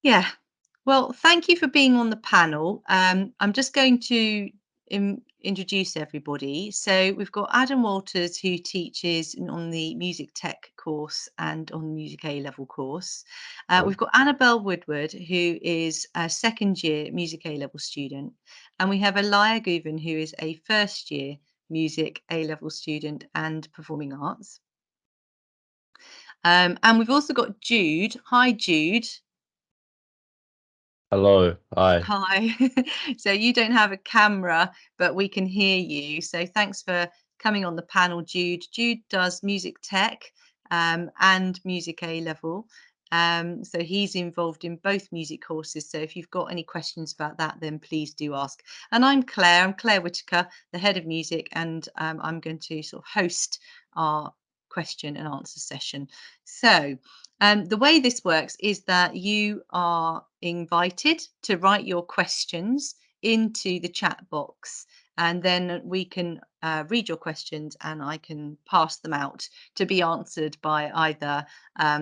Yeah. Well, thank you for being on the panel. I'm just going to introduce everybody. So we've got Adam Walters, who teaches on the music tech course and on the music A level course. We've got Annabelle Woodward, who is a second year music A level student. And we have Elia Guven, who is a first year music A level student and performing arts. And we've also got Jude. Hi, Jude. Hello. Hi. Hi. So you don't have a camera, but we can hear you. So thanks for coming on the panel, Jude. Jude does music tech and music A level. So he's involved in both music courses. So if you've got any questions about that, then please do ask. And I'm Claire. I'm Claire Whitaker, the head of music, and I'm going to sort of host our question and answer session. So the way this works is that you are invited to write your questions into the chat box, and then we can read your questions and I can pass them out to be answered by either a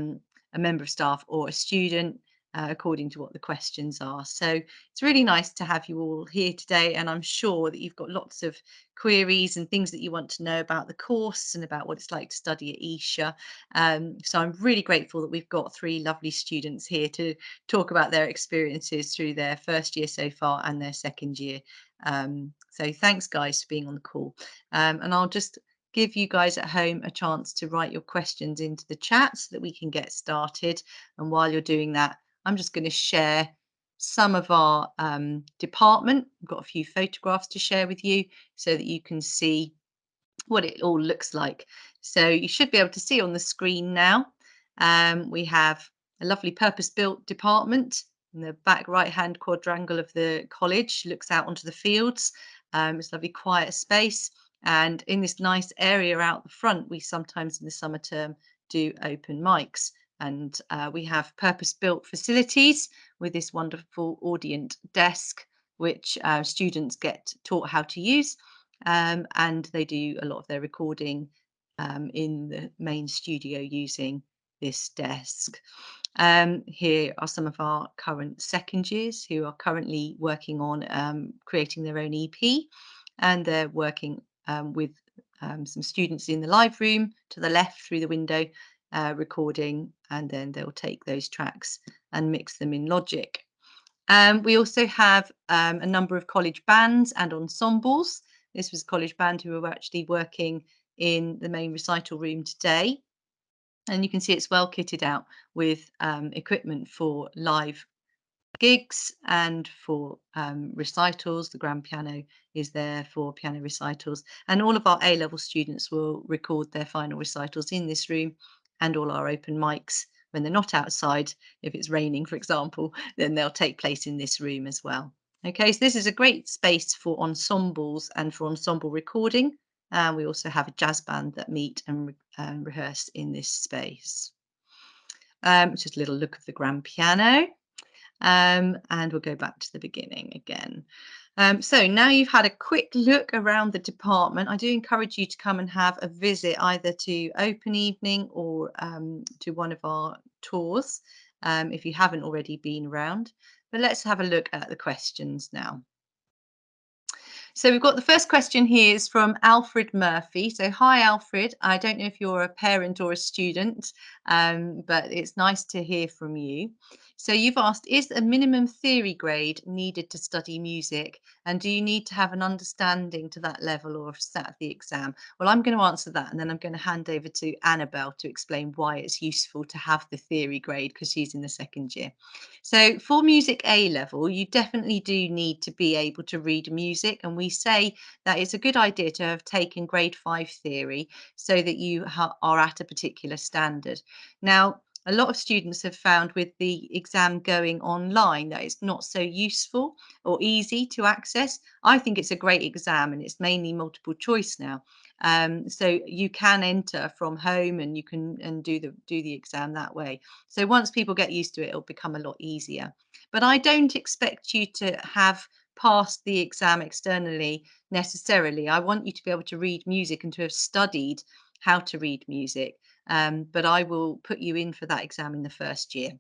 member of staff or a student. According to what the questions are. So it's really nice to have you all here today, and I'm sure that you've got lots of queries and things that you want to know about the course and about what it's like to study at Esher. So I'm really grateful that we've got three lovely students here to talk about their experiences through their first year so far and their second year. So thanks, guys, for being on the call. And I'll just give you guys at home a chance to write your questions into the chat so that we can get started. And while you're doing that, I'm just going to share some of our department. I've got a few photographs to share with you so that you can see what it all looks like. So you should be able to see on the screen now. We have a lovely purpose-built department in the back right-hand quadrangle of the college, looks out onto the fields. It's a lovely quiet space. And in this nice area out the front, we sometimes in the summer term do open mics. And we have purpose-built facilities with this wonderful Audient desk, which students get taught how to use. And they do a lot of their recording in the main studio using this desk. Here are some of our current second years who are currently working on creating their own EP, and they're working with some students in the live room to the left through the window, recording, and then they'll take those tracks and mix them in Logic. We also have a number of college bands and ensembles. This was a college band who were actually working in the main recital room today. And you can see it's well kitted out with equipment for live gigs and for recitals. The grand piano is there for piano recitals. And all of our A-level students will record their final recitals in this room, and all our open mics, when they're not outside, if it's raining, for example, then they'll take place in this room as well. Okay, so this is a great space for ensembles and for ensemble recording. And we also have a jazz band that meet and rehearse in this space. Just a little look of the grand piano. And we'll go back to the beginning again. So now you've had a quick look around the department, I do encourage you to come and have a visit either to Open Evening or to one of our tours if you haven't already been around. But let's have a look at the questions now. So we've got the first question here is from Alfred Murphy. So hi, Alfred. I don't know if you're a parent or a student, but it's nice to hear from you. So you've asked, is a minimum theory grade needed to study music? And do you need to have an understanding to that level or have sat the exam? Well, I'm going to answer that, and then I'm going to hand over to Annabelle to explain why it's useful to have the theory grade because she's in the second year. So for music A level, you definitely do need to be able to read music. And we say that it's a good idea to have taken grade 5 theory so that you are at a particular standard. Now, a lot of students have found with the exam going online that it's not so useful or easy to access. I think it's a great exam and it's mainly multiple choice now. So you can enter from home and you can do the exam that way. So once people get used to it, it'll become a lot easier. But I don't expect you to have passed the exam externally necessarily. I want you to be able to read music and to have studied how to read music. But I will put you in for that exam in the first year.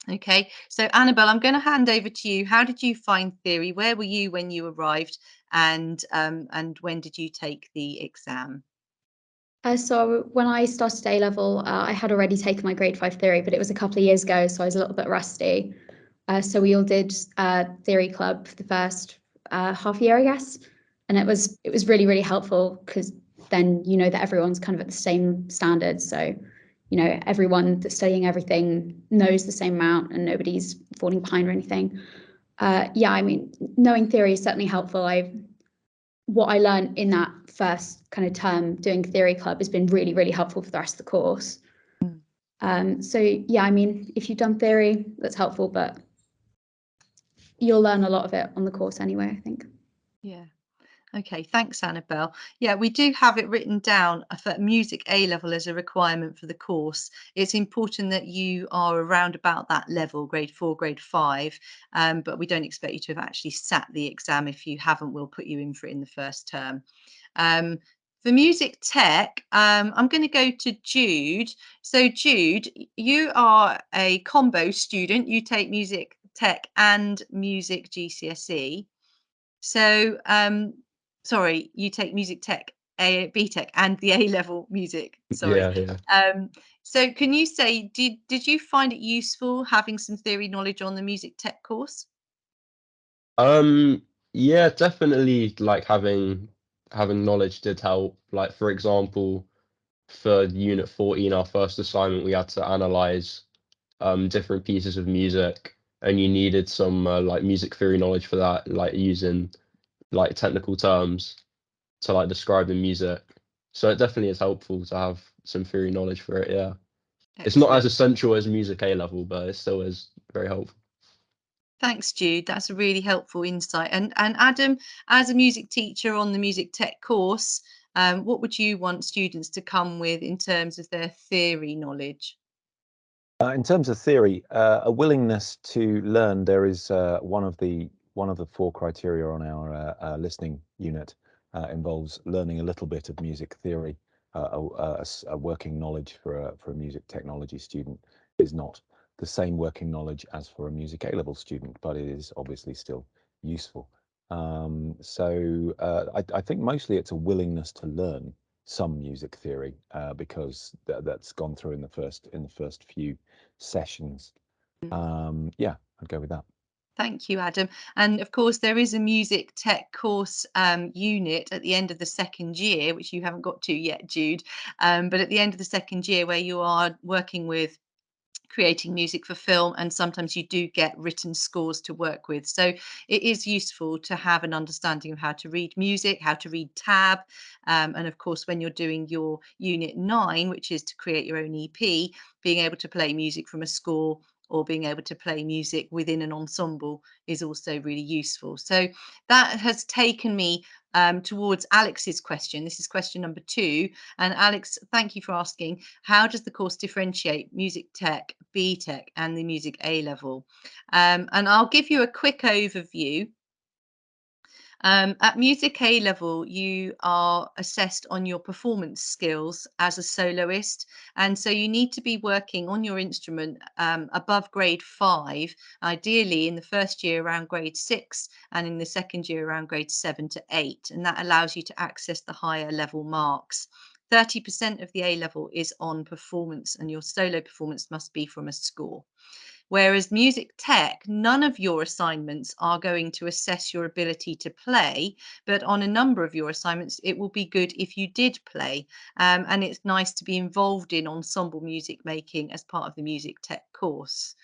Okay, so Annabelle, I'm going to hand over to you. How did you find theory? Where were you when you arrived, and when did you take the exam? So when I started A level, I had already taken my grade 5 theory, but it was a couple of years ago, so I was a little bit rusty. So we all did theory club for the first half year, I guess, and it was really really helpful because then you know that everyone's kind of at the same standard. So you know everyone that's studying everything knows the same amount, and nobody's falling behind or anything. Yeah, I mean, knowing theory is certainly helpful. What I learned in that first kind of term doing theory club has been really, really helpful for the rest of the course. Mm. So yeah, I mean, if you've done theory, that's helpful, but you'll learn a lot of it on the course anyway, I think. Yeah. Okay, thanks, Annabelle. Yeah, we do have it written down for music A level as a requirement for the course. It's important that you are around about that level, grade 4, grade 5, but we don't expect you to have actually sat the exam. If you haven't, we'll put you in for it in the first term. Um, for music tech, I'm going to go to Jude. So, Jude, you are a combo student. You take music tech and music GCSE. So, sorry, you take music tech, B tech, and the A level music. Sorry. Yeah, yeah. Um, so, can you say, did you find it useful having some theory knowledge on the music tech course? Um, yeah, definitely like having knowledge did help. Like for example, for Unit 14, our first assignment, we had to analyze different pieces of music, and you needed some like music theory knowledge for that, like using like technical terms to like describe the music. So it definitely is helpful to have some theory knowledge for it, yeah. It's not as Excellent. essential as music A level, but it still is very helpful. Thanks, Jude. That's a really helpful insight. And Adam, as a music teacher on the music tech course, what would you want students to come with in terms of their theory knowledge? In terms of theory, a willingness to learn. There is one of the four criteria on our listening unit involves learning a little bit of music theory. A working knowledge for a music technology student is not the same working knowledge as for a music A level student, but it is obviously still useful. I think mostly it's a willingness to learn some music theory because that's gone through in the first few sessions. Yeah, I'd go with that. Thank you, Adam. And of course, there is a music tech course unit at the end of the second year, which you haven't got to yet, Jude. But at the end of the second year, where you are working with creating music for film, and sometimes you do get written scores to work with. So it is useful to have an understanding of how to read music, how to read tab, and of course, when you're doing your unit 9, which is to create your own EP, being able to play music from a score or being able to play music within an ensemble is also really useful. So that has taken me towards Alex's question. This is question number 2. And Alex, thank you for asking, how does the course differentiate music tech, B tech, and the music A level? And I'll give you a quick overview. At music A level, you are assessed on your performance skills as a soloist. And so you need to be working on your instrument above grade 5, ideally in the first year around grade 6, and in the second year around grade 7 to 8. And that allows you to access the higher level marks. 30% of the A level is on performance, and your solo performance must be from a score. Whereas music tech, none of your assignments are going to assess your ability to play, but on a number of your assignments, it will be good if you did play. And it's nice to be involved in ensemble music making as part of the music tech course.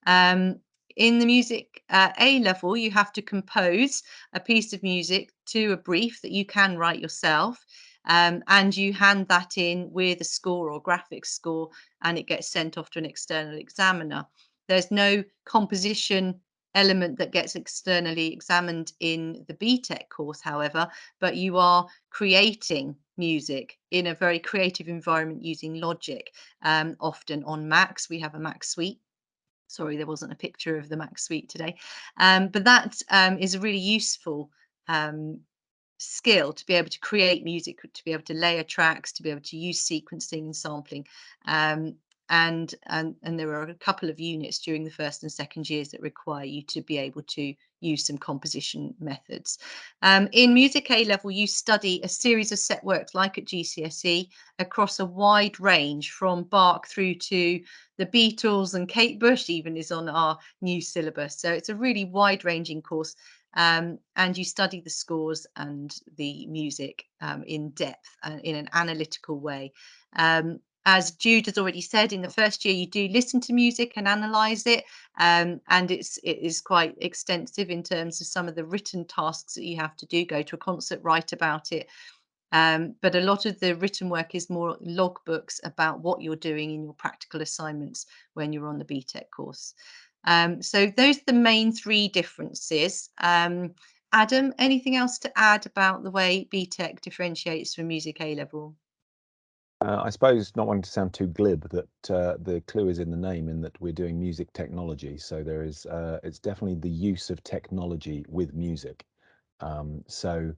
Um, in the music A level, you have to compose a piece of music to a brief that you can write yourself. And you hand that in with a score or graphics score, and it gets sent off to an external examiner. There's no composition element that gets externally examined in the BTEC course, however, but you are creating music in a very creative environment using Logic, often on Macs. We have a Mac suite. Sorry, there wasn't a picture of the Mac suite today. But that is a really useful um, skill to be able to create music, to be able to layer tracks, to be able to use sequencing and sampling. and there are a couple of units during the first and second years that require you to be able to use some composition methods. In Music A level, you study a series of set works like at GCSE across a wide range from Bach through to the Beatles, and Kate Bush even is on our new syllabus. So it's a really wide-ranging course, and you study the scores and the music in depth and in an analytical way. As Jude has already said, in the first year you do listen to music and analyse it, and it is quite extensive in terms of some of the written tasks that you have to do. Go to a concert, write about it. But a lot of the written work is more logbooks about what you're doing in your practical assignments when you're on the BTEC course. So those are the main three differences. Adam, anything else to add about the way BTEC differentiates from Music A level? I suppose, not wanting to sound too glib, that the clue is in the name, in that we're doing music technology. So there is, it's definitely the use of technology with music. So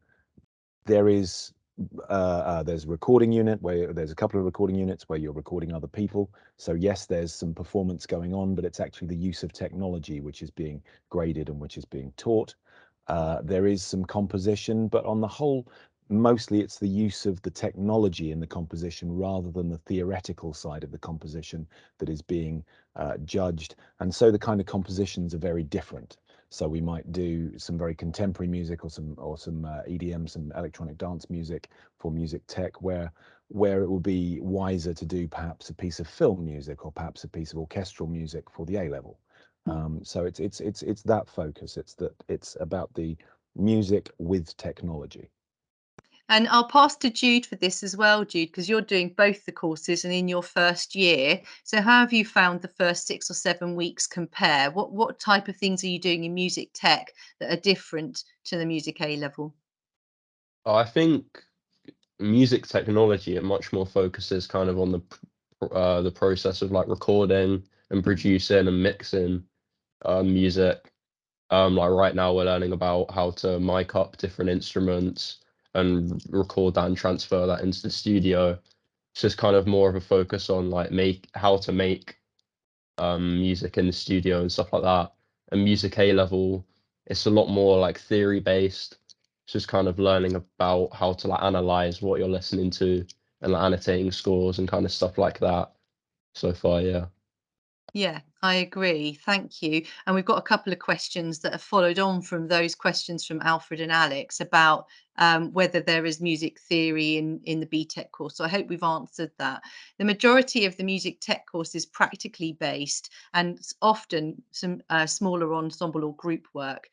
there is, there's a recording unit where there's a couple of recording units where you're recording other people. So yes, there's some performance going on, but it's actually the use of technology which is being graded and which is being taught. There is some composition, but on the whole, mostly it's the use of the technology in the composition rather than the theoretical side of the composition that is being judged. And so the kind of compositions are very different. So we might do some very contemporary music or some EDM, some electronic dance music for music tech, where it will be wiser to do perhaps a piece of film music or perhaps a piece of orchestral music for the A level. So it's that focus. It's about the music with technology. And I'll pass to Jude for this as well, Jude, because you're doing both the courses and in your first year. So how have you found the first 6 or 7 weeks compare? What type of things are you doing in music tech that are different to the Music A level? I think music technology, it much more focuses kind of on the process of like recording and producing and mixing music. Like right now we're learning about how to mic up different instruments and record that and transfer that into the studio. It's just kind of more of a focus on like how to make music in the studio and stuff like that. And Music A level, it's a lot more like theory based. It's just kind of learning about how to like analyze what you're listening to and like annotating scores and kind of stuff like that so far, yeah. Yeah, I agree. Thank you. And we've got a couple of questions that have followed on from those questions from Alfred and Alex about whether there is music theory in the BTEC course. So I hope we've answered that. The majority of the music tech course is practically based, and it's often some smaller ensemble or group work.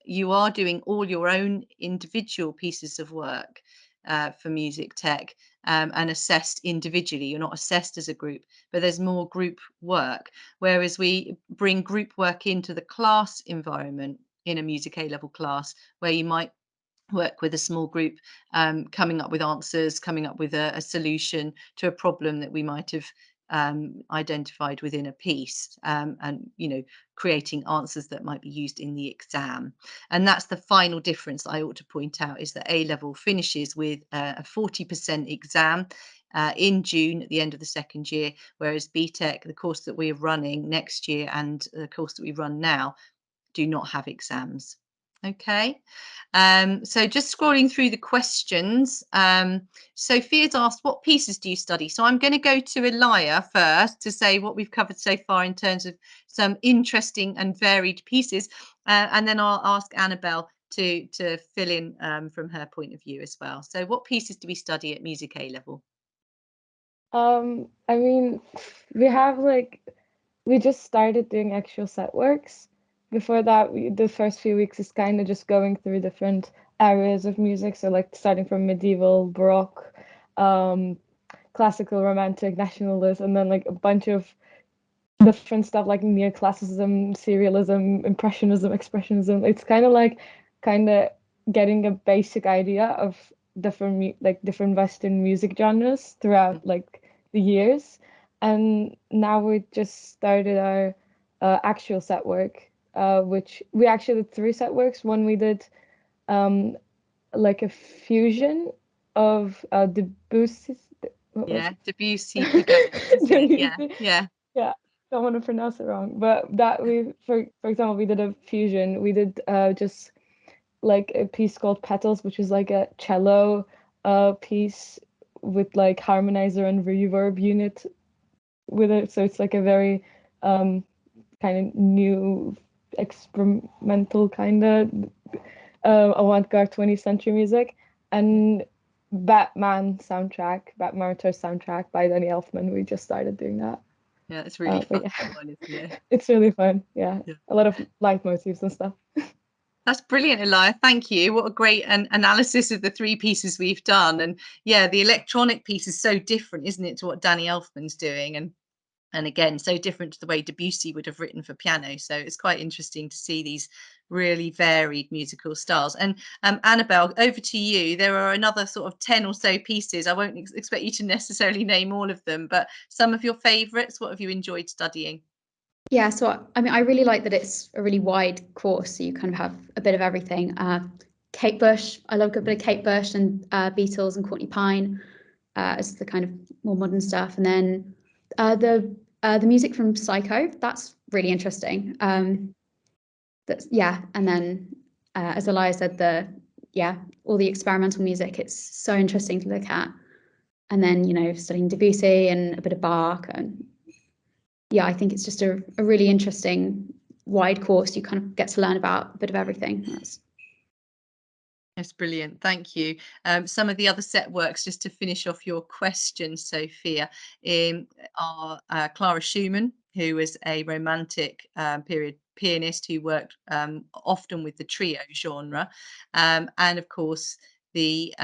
You are doing all your own individual pieces of work for music tech, and assessed individually. You're not assessed as a group, but there's more group work. Whereas we bring group work into the class environment in a Music A level class, where you might work with a small group, coming up with answers, coming up with a solution to a problem that we might have identified within a piece, and creating answers that might be used in the exam. And that's the final difference I ought to point out, is that A level finishes with a 40% exam in June at the end of the second year, whereas BTEC, the course that we're running next year and the course that we run now, do not have exams. Okay, so just scrolling through the questions, Sophia's asked, what pieces do you study? So I'm going to go to Elia first to say what we've covered so far in terms of some interesting and varied pieces, and then I'll ask Annabelle to fill in from her point of view as well. So what pieces do we study at Music A level? I mean, we just started doing actual set works. Before that, the first few weeks is kind of just going through different areas of music. So like starting from medieval, Baroque, classical, romantic, nationalist, and then like a bunch of different stuff like neoclassicism, serialism, impressionism, expressionism. It's kind of getting a basic idea of different Western music genres throughout like the years. And now we just started our actual set work, which we actually did 3 set works. One we did like a fusion of what was Yeah, Debussy Pagan, isn't it? Yeah, Debussy. yeah. Yeah, don't want to pronounce it wrong, but that we, for example, we did a fusion. We did just like a piece called Petals, which is like a cello piece with like harmonizer and reverb unit with it. So it's like a very kind of new experimental kind of avant-garde 20th century music. And Batman Returns soundtrack by Danny Elfman. We just started doing that. Yeah, it's really fun, Yeah. isn't it? It's really fun. Yeah. Yeah. A lot of leitmotifs and stuff. That's brilliant, Elia. Thank you. What a great analysis of the three pieces we've done. And yeah, the electronic piece is so different, isn't it, to what Danny Elfman's doing? And again, so different to the way Debussy would have written for piano. So it's quite interesting to see these really varied musical styles. And Annabelle, over to you. There are another sort of 10 or so pieces. I won't expect you to necessarily name all of them, but some of your favourites. What have you enjoyed studying? Yeah, so I mean, I really like that it's a really wide course, so you kind of have a bit of everything. Kate Bush, I love a good bit of Kate Bush and Beatles and Courtney Pine as the kind of more modern stuff, and then the music from Psycho, that's really interesting. That's and then as Elia said, all the experimental music, it's so interesting to look at, and then studying Debussy and a bit of Bach and. Yeah, I think it's just a really interesting wide course. You kind of get to learn about a bit of everything. That's brilliant. Thank you. Some of the other set works, just to finish off your question, Sophia, are Clara Schumann, who was a Romantic period pianist who worked often with the trio genre, and of course the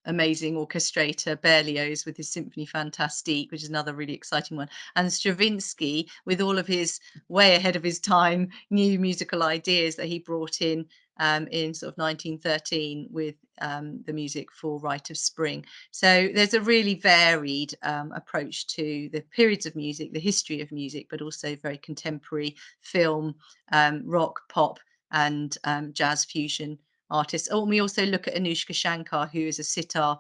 amazing orchestrator Berlioz with his Symphonie Fantastique, which is another really exciting one, and Stravinsky with all of his way ahead of his time new musical ideas that he brought in sort of 1913 with the music for Rite of Spring. So there's a really varied approach to the periods of music, the history of music, but also very contemporary film, rock, pop, and jazz fusion artists. Oh, and we also look at Anushka Shankar, who is a sitar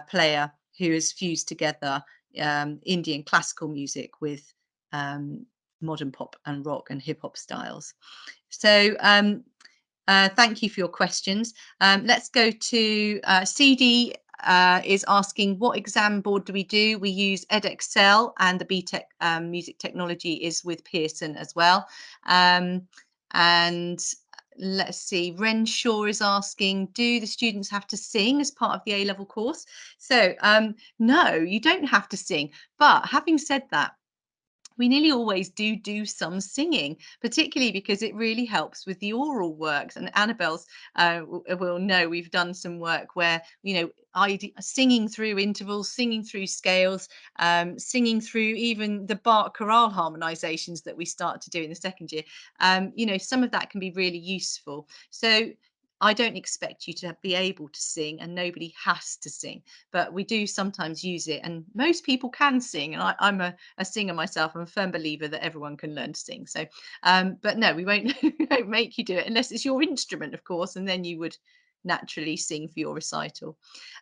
player who has fused together Indian classical music with modern pop and rock and hip hop styles. So thank you for your questions. Let's go to CD is asking, what exam board do we do? We use edXL, and the BTEC music technology is with Pearson as well. And let's see, Renshaw is asking, do the students have to sing as part of the A-level course? So no, you don't have to sing. But having said that, we nearly always do some singing, particularly because it really helps with the oral works. And Annabelle's will know we've done some work where, singing through intervals, singing through scales, singing through even the Bach chorale harmonizations that we start to do in the second year. Some of that can be really useful. So I don't expect you to be able to sing, and nobody has to sing, but we do sometimes use it, and most people can sing. And I'm a singer myself. I'm a firm believer that everyone can learn to sing. So, but no, we won't, won't make you do it unless it's your instrument, of course, and then you would naturally sing for your recital.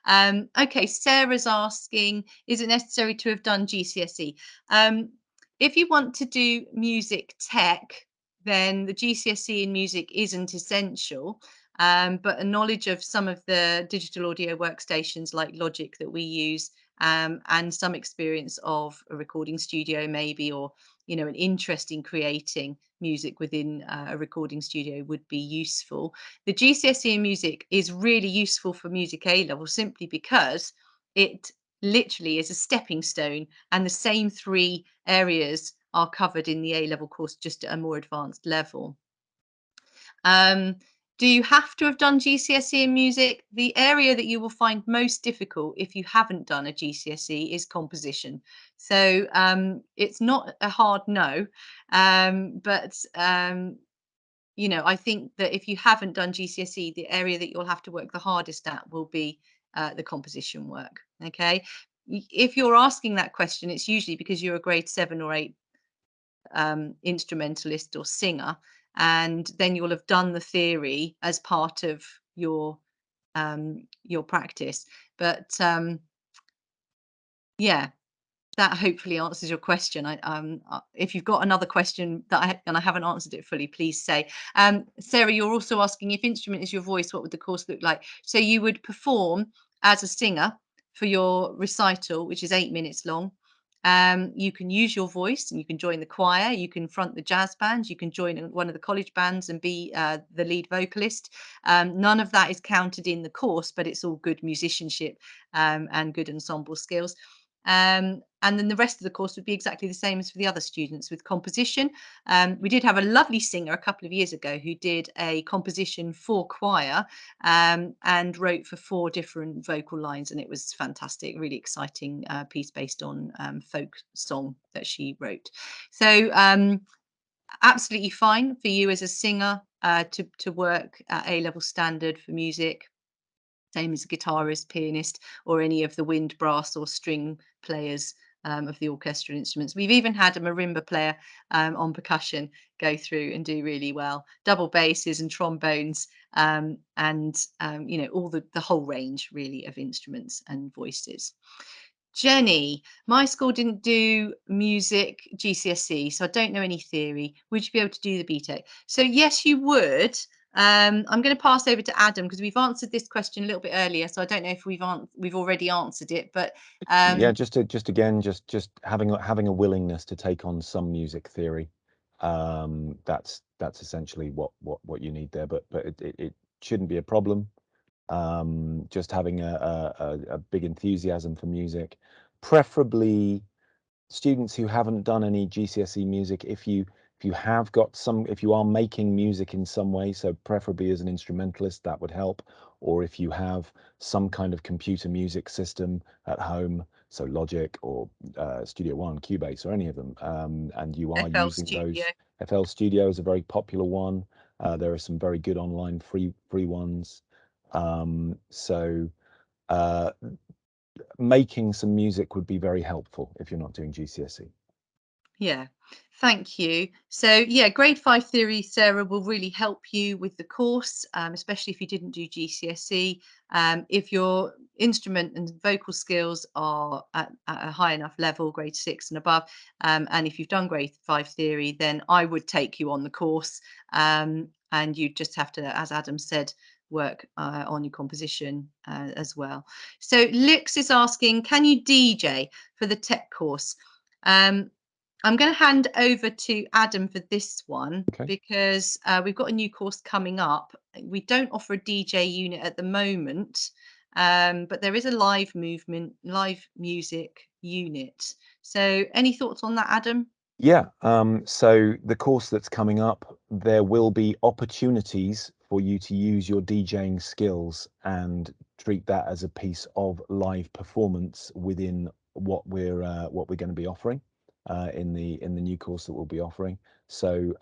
Okay, Sarah's asking, is it necessary to have done GCSE? If you want to do music tech, then the GCSE in music isn't essential. But a knowledge of some of the digital audio workstations like Logic that we use, and some experience of a recording studio maybe, or an interest in creating music within a recording studio would be useful. The GCSE in music is really useful for music A level simply because it literally is a stepping stone, and the same three areas are covered in the A level course, just at a more advanced level. Do you have to have done GCSE in music? The area that you will find most difficult if you haven't done a GCSE is composition. So it's not a hard no, but I think that if you haven't done GCSE, the area that you'll have to work the hardest at will be the composition work. Okay, if you're asking that question, it's usually because you're a grade 7 or 8 instrumentalist or singer, and then you'll have done the theory as part of your your practice. But yeah, that hopefully answers your question. If you've got another question that I haven't answered it fully, please say. Sarah, you're also asking, if instrument is your voice, what would the course look like? So you would perform as a singer for your recital, which is 8 minutes long. You can use your voice and you can join the choir, you can front the jazz band, you can join one of the college bands and be the lead vocalist. None of that is counted in the course, but it's all good musicianship and good ensemble skills. And then the rest of the course would be exactly the same as for the other students with composition. We did have a lovely singer a couple of years ago who did a composition for choir and wrote for 4 different vocal lines, and it was fantastic, really exciting piece based on folk song that she wrote. So absolutely fine for you as a singer to work at A-level standard for music, same as a guitarist, pianist, or any of the wind, brass, or string players of the orchestral instruments. We've even had a marimba player on percussion go through and do really well. Double basses and trombones, and you know, all the whole range really of instruments and voices. Jenny, my school didn't do music GCSE, so I don't know any theory. Would you be able to do the BTEC? So yes, you would. I'm going to pass over to Adam because we've answered this question a little bit earlier, so I don't know if we've already answered it. But yeah, just having a willingness to take on some music theory. That's essentially what you need there. But it shouldn't be a problem. Just having a big enthusiasm for music, preferably students who haven't done any GCSE music. If you have got some, if you are making music in some way, so preferably as an instrumentalist, that would help. Or if you have some kind of computer music system at home, so Logic or Studio One, Cubase, or any of them, and you are FL using Studio. those. FL Studio is a very popular one. There are some very good online free ones. So making some music would be very helpful if you're not doing GCSE. Yeah, thank you. So yeah, grade 5 theory, Sarah, will really help you with the course, especially if you didn't do GCSE. If your instrument and vocal skills are at a high enough level, grade 6 and above, and if you've done grade 5 theory, then I would take you on the course, and you just have to, as Adam said, work on your composition as well. So Lix is asking, can you DJ for the tech course? I'm going to hand over to Adam for this one, Okay. because we've got a new course coming up. We don't offer a DJ unit at the moment, but there is a live music unit. So any thoughts on that, Adam? Yeah, so the course that's coming up, there will be opportunities for you to use your DJing skills and treat that as a piece of live performance within what we're going to be offering in the new course that we'll be offering. So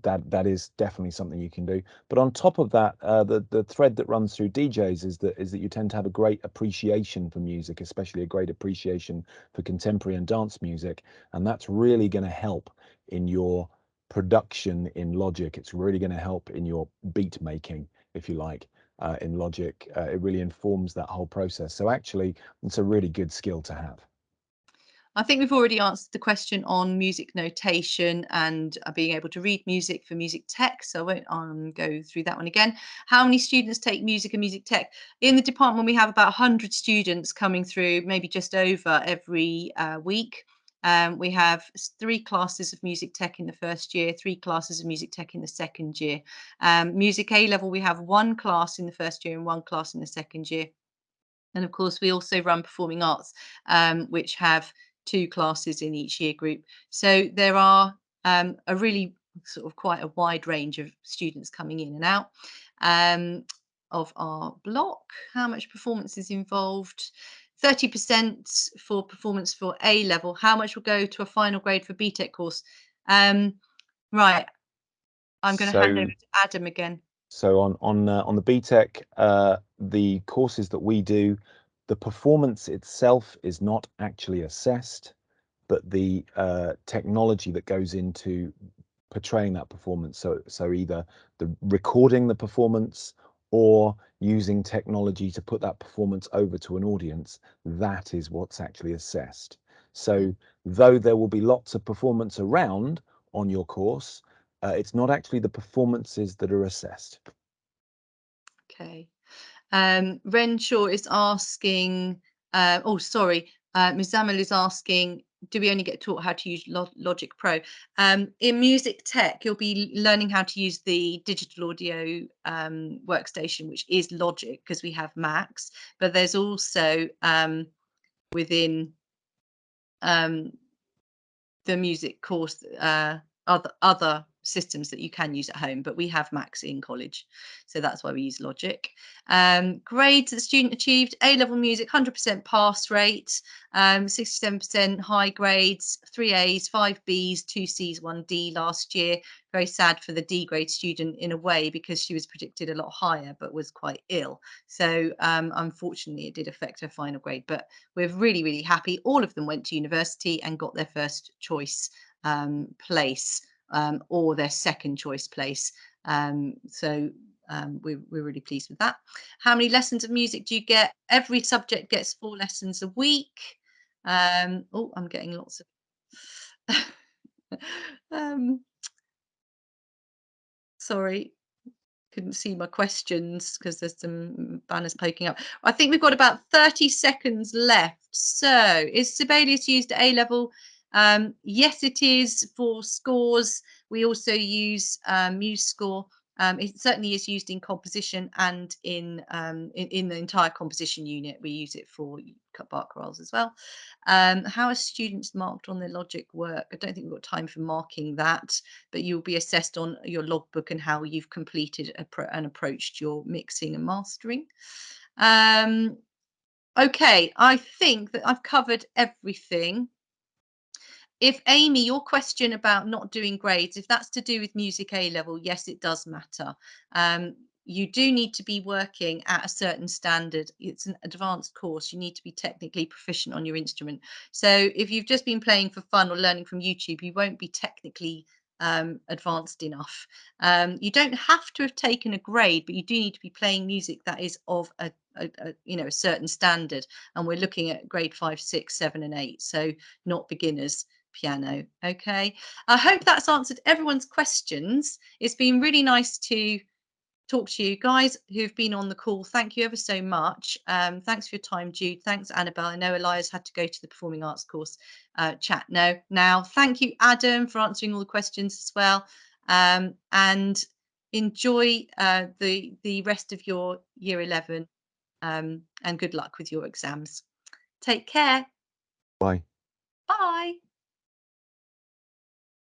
that is definitely something you can do. But on top of that, the thread that runs through DJs is that you tend to have a great appreciation for music, especially a great appreciation for contemporary and dance music, and that's really going to help in your production in Logic. It's really going to help in your beat making, if you like, in Logic. It really informs that whole process. So actually, it's a really good skill to have. I think we've already answered the question on music notation and being able to read music for music tech, so I won't go through that one again. How many students take music and music tech? In the department, we have about 100 students coming through, maybe just over every week. We have 3 classes of music tech in the first year, 3 classes of music tech in the second year. Music A level, we have 1 class in the first year and 1 class in the second year. And of course, we also run performing arts, which have 2 classes in each year group. So there are a really sort of quite a wide range of students coming in and out of our block. How much performance is involved? 30% for performance for A level. How much will go to a final grade for BTEC course? Right, I'm going to hand over to Adam again. So on the BTEC, the courses that we do, the performance itself is not actually assessed, but the technology that goes into portraying that performance. So either the recording the performance or using technology to put that performance over to an audience, that is what's actually assessed. So though there will be lots of performance around on your course, it's not actually the performances that are assessed. Okay. Renshaw is asking, Muzammil is asking, do we only get taught how to use Logic Pro? In music tech, you'll be learning how to use the digital audio workstation, which is Logic, because we have Macs, but there's also within the music course other systems that you can use at home, but we have Macs in college, so that's why we use Logic. Grades that the student achieved: A-level music 100% pass rate, 67% high grades, 3 A's, 5 B's, 2 C's, 1 D last year. Very sad for the D grade student in a way, because she was predicted a lot higher but was quite ill, so unfortunately it did affect her final grade, but we're really, really happy. All of them went to university and got their first choice place or their second choice place. So we're really pleased with that. How many lessons of music do you get? Every subject gets 4 lessons a week. Oh, I'm getting lots of sorry, couldn't see my questions because there's some banners poking up. I think we've got about 30 seconds left. So is Sibelius used at A-level? Yes, it is for scores. We also use MuseScore. It certainly is used in composition and in the entire composition unit. We use it for Bach chorales as well. How are students marked on their Logic work? I don't think we've got time for marking that, but you'll be assessed on your logbook and how you've completed and approached your mixing and mastering. Okay, I think that I've covered everything. If Amy, your question about not doing grades, if that's to do with music A-level, yes, it does matter. You do need to be working at a certain standard. It's an advanced course. You need to be technically proficient on your instrument. So if you've just been playing for fun or learning from YouTube, you won't be technically advanced enough. You don't have to have taken a grade, but you do need to be playing music that is of a certain standard. And we're looking at grade 5, 6, 7, and 8. So not beginners piano. Okay, I hope that's answered everyone's questions. It's been really nice to talk to you guys who've been on the call. Thank you ever so much. Thanks for your time, Jude. Thanks, Annabelle. I know Elias had to go to the performing arts course chat now. Thank you, Adam, for answering all the questions as well. And enjoy the rest of your year 11 and good luck with your exams. Take care. Bye. Bye.